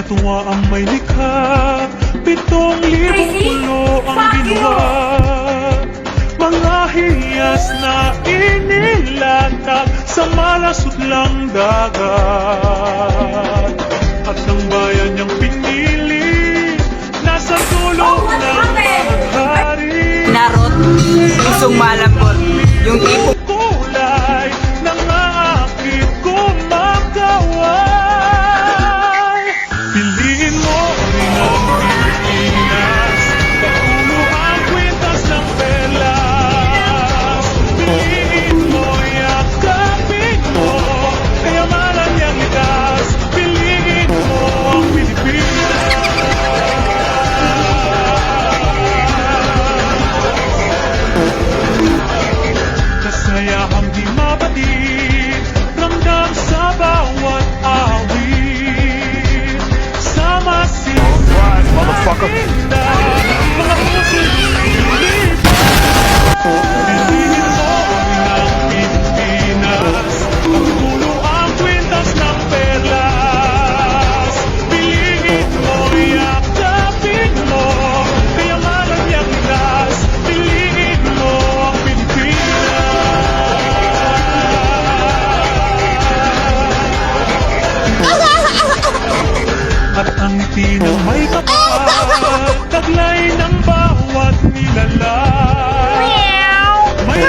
Katuwa ang may likha, 7,000 pulo ang ginawa. Mga hiyas na inilatag sa malasutlang dagat. At ng bayan niyang pinili, nasa tulong ng paghari. Narot, pusong malambot, yung tipo Kulay ng aking kumakaway. Piliin mo rin ang Pilipinas, pagulo ang kwintas ng pelas. Piliin mo, yakapin mo, kayamanan niyang likas. Piliin mo ang Pilipinas. Kasayahang di mabatid, ramdam sa bawat awit. Sama sila motherfucker. mga puso'y lumilipad. Piliin mo rin ang Pilipinas, pagtulo ang kwintas ng perlas. Piliin mo, yakapin mo, kayamanan niyang likas. Piliin mo ang at ang ngiti ng may kapal, taglay ng bawat nilalang. May